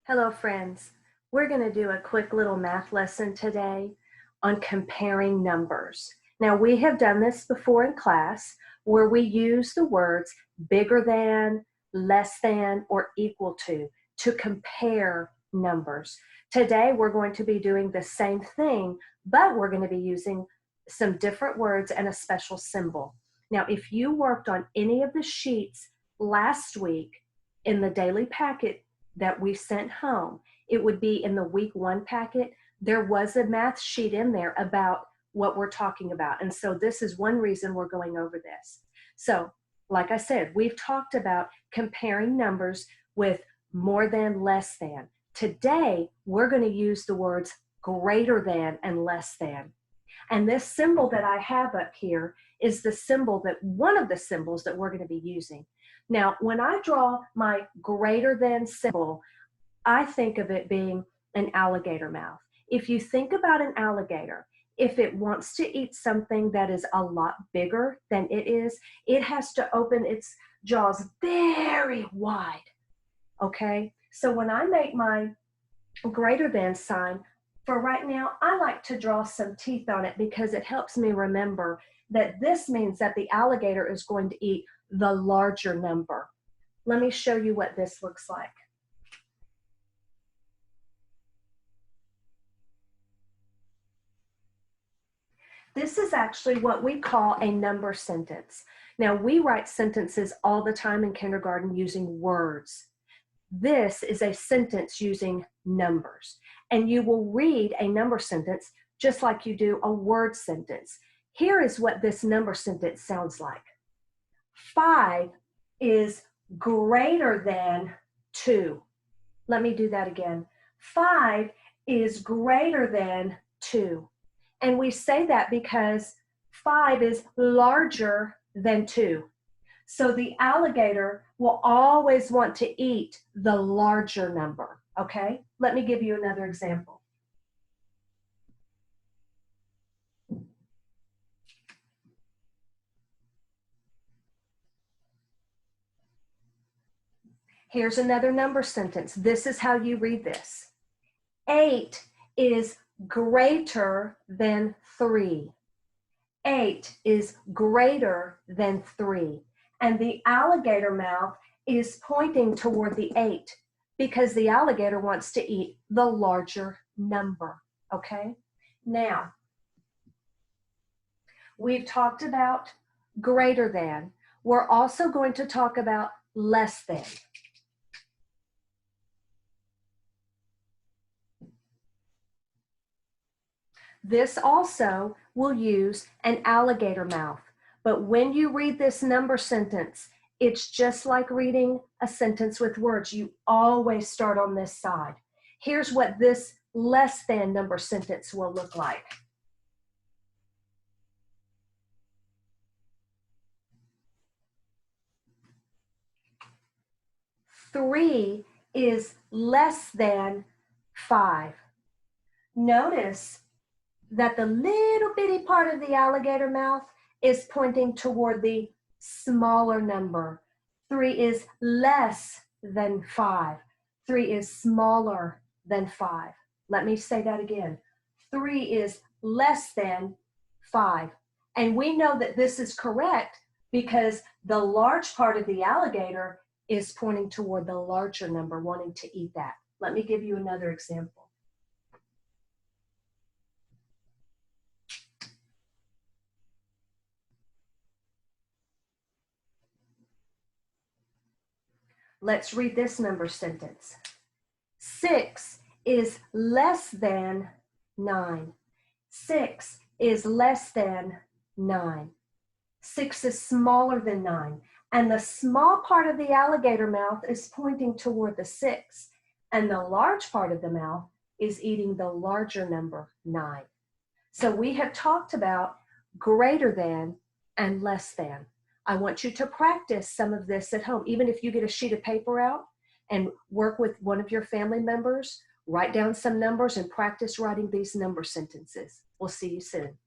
Hello, friends. We're going to do a quick little math lesson today on comparing numbers. Now, we have done this before in class where we use the words bigger than, less than, or equal to compare numbers. Today, we're going to be doing the same thing, but we're going to be using some different words and a special symbol. Now, if you worked on any of the sheets last week in the daily packet that we sent home, it would be in the week 1 packet. There was a math sheet in there about what we're talking about. And so this is one reason we're going over this. So, like I said, we've talked about comparing numbers with more than, less than. Today, we're going to use the words greater than and less than. And this symbol that I have up here is the symbol that one of the symbols that we're going to be using. Now, when I draw my greater than symbol, I think of it being an alligator mouth. If you think about an alligator, if it wants to eat something that is a lot bigger than it is, it has to open its jaws very wide, okay? So when I make my greater than sign, for right now, I like to draw some teeth on it because it helps me remember that this means that the alligator is going to eat the larger number. Let me show you what this looks like. This is actually what we call a number sentence. Now, we write sentences all the time in kindergarten using words. This is a sentence using numbers. And you will read a number sentence just like you do a word sentence. Here is what this number sentence sounds like. 5 is greater than 2. Let me do that again. 5 is greater than 2. And we say that because 5 is larger than 2. So the alligator will always want to eat the larger number, okay? Let me give you another example. Here's another number sentence. This is how you read this. 8 is greater than 3. 8 is greater than 3. And the alligator mouth is pointing toward the 8 because the alligator wants to eat the larger number, okay? Now, we've talked about greater than. We're also going to talk about less than. This also will use an alligator mouth. But when you read this number sentence, it's just like reading a sentence with words. You always start on this side. Here's what this less than number sentence will look like. 3 is less than 5. Notice that the little bitty part of the alligator mouth is pointing toward the smaller number. 3 is less than 5. 3 is smaller than 5. Let me say that again. 3 is less than 5. And we know that this is correct because the large part of the alligator is pointing toward the larger number, wanting to eat that. Let me give you another example. Let's read this number sentence. 6 is less than 9. 6 is less than 9. 6 is smaller than 9. And the small part of the alligator mouth is pointing toward the 6. And the large part of the mouth is eating the larger number, 9. So we have talked about greater than and less than. I want you to practice some of this at home. Even if you get a sheet of paper out and work with one of your family members, write down some numbers and practice writing these number sentences. We'll see you soon.